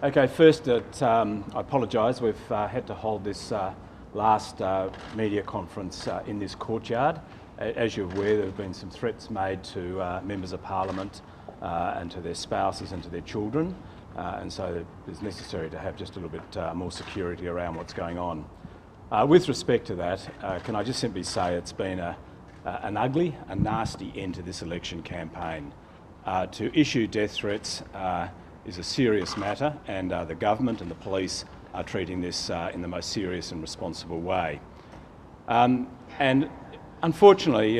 Okay, first, I apologise. We've had to hold this last media conference in this courtyard. As you're aware, there have been some threats made to members of Parliament and to their spouses and to their children, and so it's necessary to have just a little bit more security around what's going on. With respect to that, can I just simply say it's been an ugly, a nasty end to this election campaign. To issue death threats is a serious matter, and the government and the police are treating this in the most serious and responsible way. And unfortunately,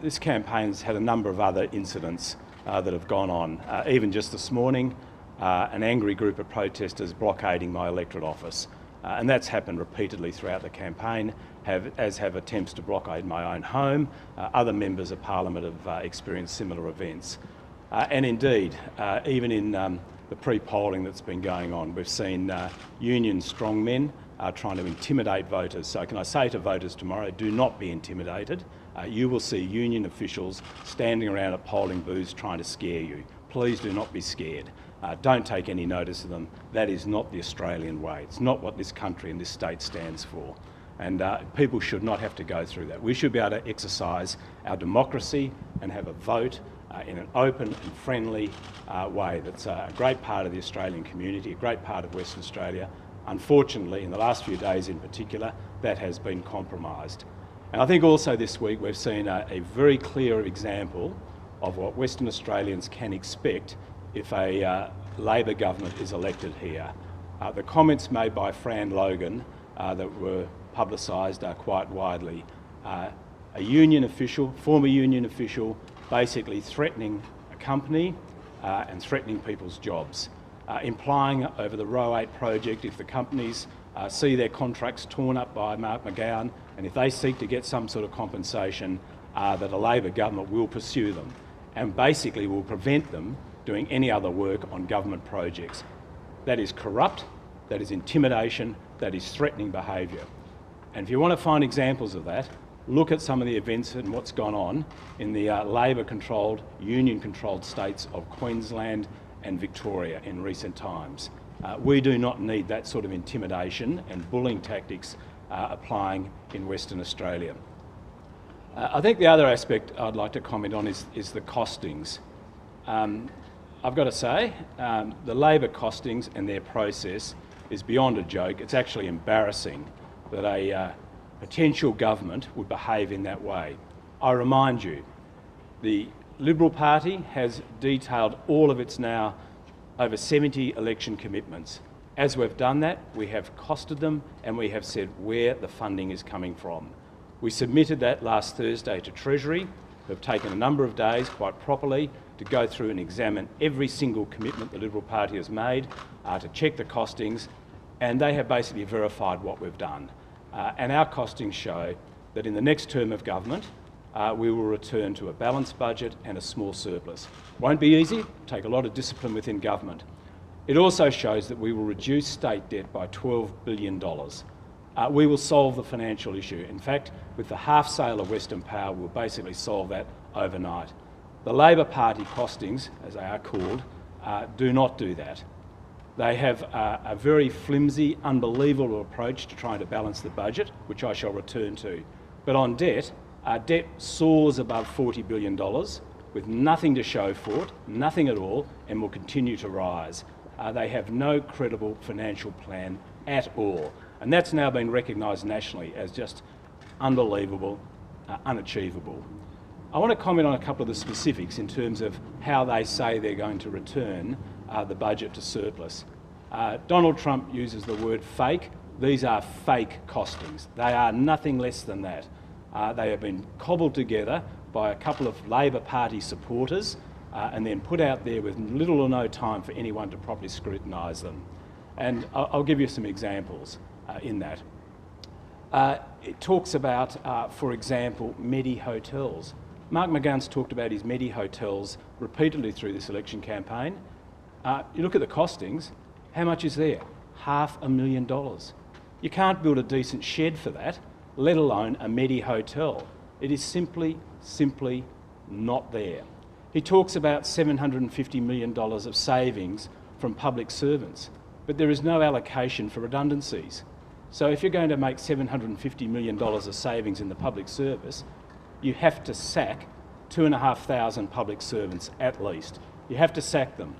this campaign's had a number of other incidents that have gone on. Even just this morning, an angry group of protesters blockading my electorate office. And that's happened repeatedly throughout the campaign, as have attempts to blockade my own home. Other members of Parliament have experienced similar events. And indeed, even in the pre-polling that's been going on, we've seen union strongmen trying to intimidate voters. So can I say to voters tomorrow, do not be intimidated. You will see union officials standing around at polling booths trying to scare you. Please do not be scared. Don't take any notice of them. That is not the Australian way. It's not what this country and this state stands for. And people should not have to go through that. We should be able to exercise our democracy and have a vote in an open and friendly way. That's a great part of the Australian community, a great part of Western Australia. Unfortunately, in the last few days in particular, that has been compromised. And I think also this week we've seen a very clear example of what Western Australians can expect if a Labor government is elected here. The comments made by Fran Logan that were publicised quite widely. A union official, former union official, basically threatening a company and threatening people's jobs, implying over the Row 8 project, if the companies see their contracts torn up by Mark McGowan and if they seek to get some sort of compensation, that a Labor government will pursue them and basically will prevent them doing any other work on government projects. That is corrupt, that is intimidation, that is threatening behaviour. And if you want to find examples of that, look at some of the events and what's gone on in the Labor-controlled, union-controlled states of Queensland and Victoria in recent times. We do not need that sort of intimidation and bullying tactics applying in Western Australia. I think the other aspect I'd like to comment on is the costings. I've got to say, the Labor costings and their process is beyond a joke. It's actually embarrassing that a potential government would behave in that way. I remind you, the Liberal Party has detailed all of its now over 70 election commitments. As we've done that, we have costed them and we have said where the funding is coming from. We submitted that last Thursday to Treasury. We've taken a number of days, quite properly, to go through and examine every single commitment the Liberal Party has made, to check the costings, and they have basically verified what we've done. And our costings show that in the next term of government, we will return to a balanced budget and a small surplus. Won't be easy, take a lot of discipline within government. It also shows that we will reduce state debt by $12 billion. We will solve the financial issue. In fact, with the half sale of Western Power, we'll basically solve that overnight. The Labor Party costings, as they are called, do not do that. They have a very flimsy, unbelievable approach to trying to balance the budget, which I shall return to. But on debt, our debt soars above $40 billion with nothing to show for it, nothing at all, and will continue to rise. They have no credible financial plan at all. And that's now been recognised nationally as just unbelievable, unachievable. I want to comment on a couple of the specifics in terms of how they say they're going to return the budget to surplus. Donald Trump uses the word fake. These are fake costings. They are nothing less than that. They have been cobbled together by a couple of Labor Party supporters and then put out there with little or no time for anyone to properly scrutinise them. And I'll give you some examples in that. It talks about, for example, Medi hotels. Mark McGowan's talked about his Medi hotels repeatedly through this election campaign. You look at the costings, how much is there? $500,000. You can't build a decent shed for that, let alone a Medi hotel. It is simply not there. He talks about $750 million of savings from public servants. but there is no allocation for redundancies. So if you're going to make $750 million of savings in the public service, you have to sack 2,500 public servants at least. You have to sack them.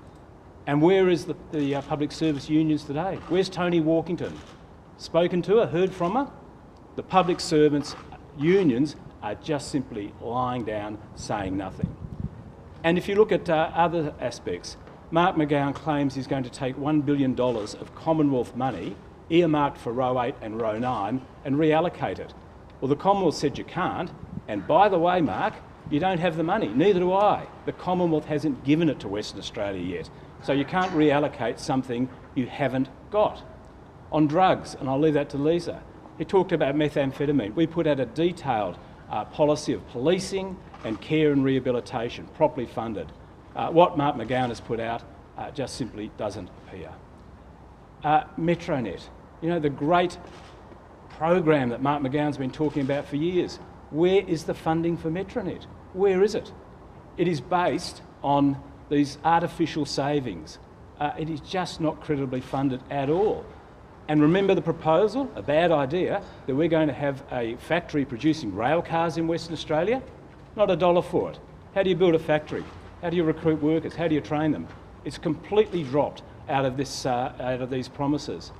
And where is the public service unions today? Where's Tony Walkington? Spoken to her, heard from her? The public servants unions are just simply lying down, saying nothing. And if you look at other aspects, Mark McGowan claims he's going to take $1 billion of Commonwealth money earmarked for Row 8 and Row 9 and reallocate it. Well, the Commonwealth said you can't, and by the way, Mark, you don't have the money, neither do I. The Commonwealth hasn't given it to Western Australia yet, so you can't reallocate something you haven't got. On drugs, and I'll leave that to Lisa, he talked about methamphetamine. We put out a detailed policy of policing and care and rehabilitation, properly funded. What Mark McGowan has put out just simply doesn't appear. Metronet, you know, the great program that Mark McGowan's been talking about for years. Where is the funding for Metronet? Where is it? It is based on these artificial savings. It is just not credibly funded at all. And remember the proposal, a bad idea, that we're going to have a factory producing rail cars in Western Australia? Not a dollar for it. How do you build a factory? How do you recruit workers? How do you train them? It's completely dropped out of these promises.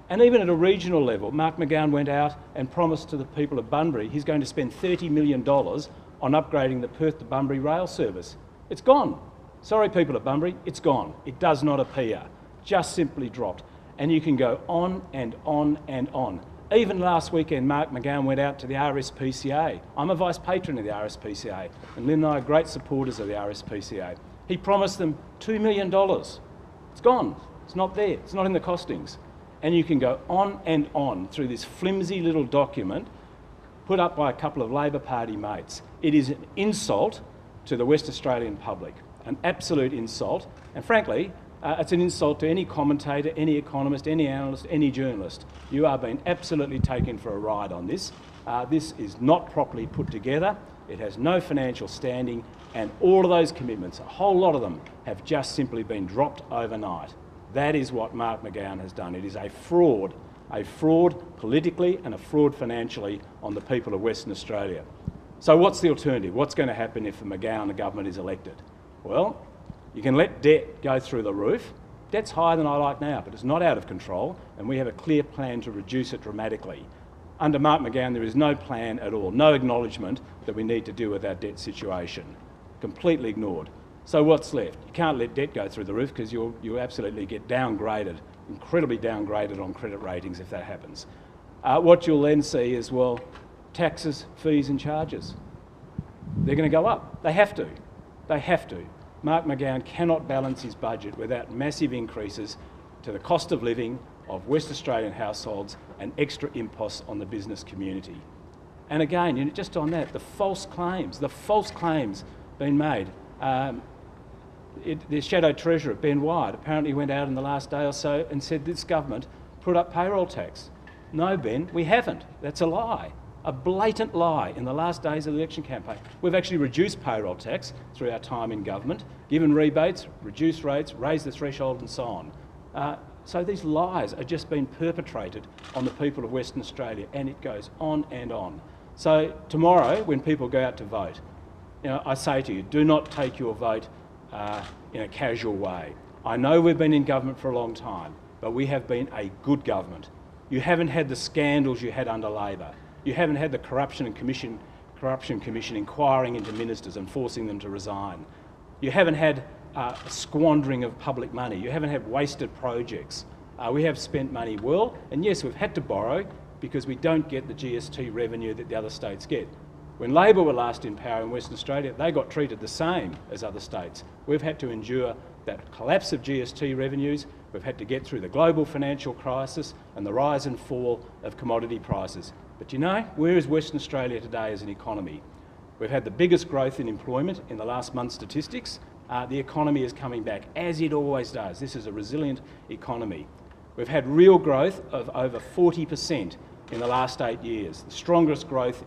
And even at a regional level, Mark McGowan went out and promised to the people of Bunbury he's going to spend $30 million on upgrading the Perth to Bunbury rail service. It's gone. Sorry, people of Bunbury, it's gone. It does not appear. Just simply dropped. And you can go on and on and on. Even last weekend, Mark McGowan went out to the RSPCA. I'm a vice patron of the RSPCA, and Lynn and I are great supporters of the RSPCA. He promised them $2 million. It's gone. It's not there. It's not in the costings. And you can go on and on through this flimsy little document put up by a couple of Labor Party mates. It is an insult to the West Australian public, an absolute insult. And frankly, it's an insult to any commentator, any economist, any analyst, any journalist. You are being absolutely taken for a ride on this. This is not properly put together. It has no financial standing, and all of those commitments, a whole lot of them, have just simply been dropped overnight. That is what Mark McGowan has done. It is a fraud politically and a fraud financially on the people of Western Australia. So what's the alternative? What's going to happen if the McGowan government is elected? Well, you can let debt go through the roof. Debt's higher than I like now, but it's not out of control, and we have a clear plan to reduce it dramatically. Under Mark McGowan, there is no plan at all, no acknowledgement that we need to deal with our debt situation. Completely ignored. So what's left? You can't let debt go through the roof because you'll absolutely get downgraded, incredibly downgraded on credit ratings if that happens. What you'll then see is, well, taxes, fees and charges. They're going to go up. They have to. They have to. Mark McGowan cannot balance his budget without massive increases to the cost of living of West Australian households and extra imposts on the business community. And again, you know, just on that, the false claims being made. The Shadow Treasurer, Ben Wyatt, apparently went out in the last day or so and said this government put up payroll tax. No, Ben, we haven't. That's a lie. A blatant lie in the last days of the election campaign. We've actually reduced payroll tax through our time in government, given rebates, reduced rates, raised the threshold and so on. So these lies are just being perpetrated on the people of Western Australia, and it goes on and on. So tomorrow, when people go out to vote, you know, I say to you, do not take your vote in a casual way. I know we've been in government for a long time, but we have been a good government. You haven't had the scandals you had under Labor. You haven't had the Corruption Commission inquiring into ministers and forcing them to resign. You haven't had a squandering of public money. You haven't had wasted projects. We have spent money well, and yes, we've had to borrow because we don't get the GST revenue that the other states get. When Labor were last in power in Western Australia, they got treated the same as other states. We've had to endure that collapse of GST revenues. We've had to get through the global financial crisis and the rise and fall of commodity prices. But you know, where is Western Australia today as an economy? We've had the biggest growth in employment in the last month's statistics. The economy is coming back, as it always does. This is a resilient economy. We've had real growth of over 40% in the last 8 years, the strongest growth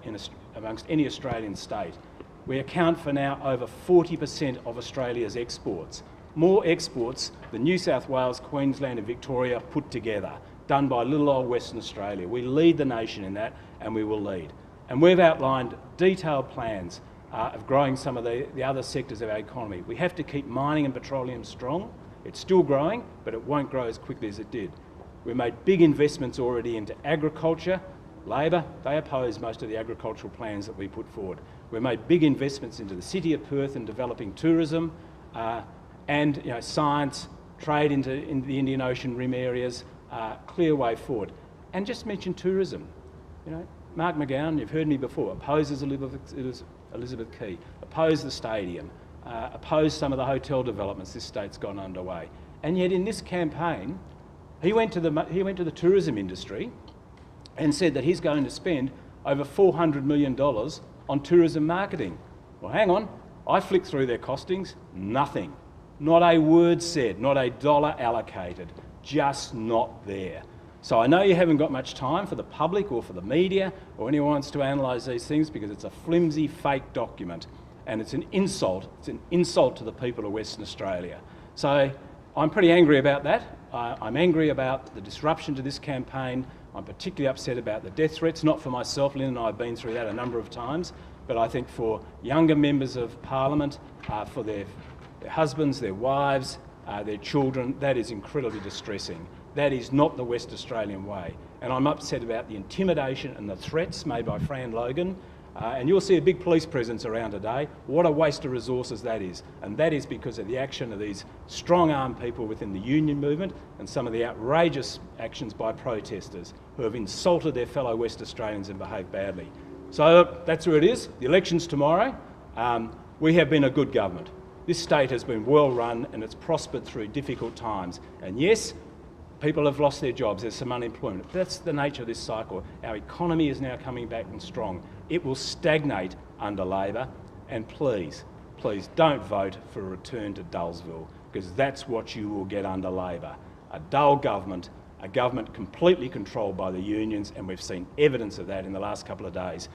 amongst any Australian state. We account for now over 40% of Australia's exports. more exports than New South Wales, Queensland and Victoria put together, done by little old Western Australia. We lead the nation in that, and we will lead. And we've outlined detailed plans of growing some of the other sectors of our economy. We have to keep mining and petroleum strong. It's still growing, but it won't grow as quickly as it did. We made big investments already into agriculture. Labor, they oppose most of the agricultural plans that we put forward. We made big investments into the City of Perth and developing tourism and science, trade into the Indian Ocean rim areas, clear way forward. And just mention tourism. Mark McGowan, you've heard me before, opposes Elizabeth Quay, opposed the stadium, opposed some of the hotel developments this state's got underway. And yet in this campaign, he went to the tourism industry and said that he's going to spend over $400 million on tourism marketing. Well, hang on, I flicked through their costings, nothing. Not a word said, not a dollar allocated, just not there. So I know you haven't got much time for the public or for the media or anyone who wants to analyse these things, because it's a flimsy, fake document and it's an insult. It's an insult to the people of Western Australia. So I'm pretty angry about that. I'm angry about the disruption to this campaign. I'm particularly upset about the death threats, not for myself. Lynn and I have been through that a number of times, but I think for younger members of Parliament, for their husbands, their wives, their children, that is incredibly distressing. That is not the West Australian way. And I'm upset about the intimidation and the threats made by Fran Logan. And you'll see a big police presence around today. What a waste of resources that is. And that is because of the action of these strong-armed people within the union movement and some of the outrageous actions by protesters who have insulted their fellow West Australians and behaved badly. So that's where it is. The election's tomorrow. We have been a good government. This state has been well run and it's prospered through difficult times. And yes, people have lost their jobs, there's some unemployment. That's the nature of this cycle. Our economy is now coming back and strong. It will stagnate under Labor, and please, please don't vote for a return to Dullsville, because that's what you will get under Labor. A dull government, a government completely controlled by the unions, and we've seen evidence of that in the last couple of days.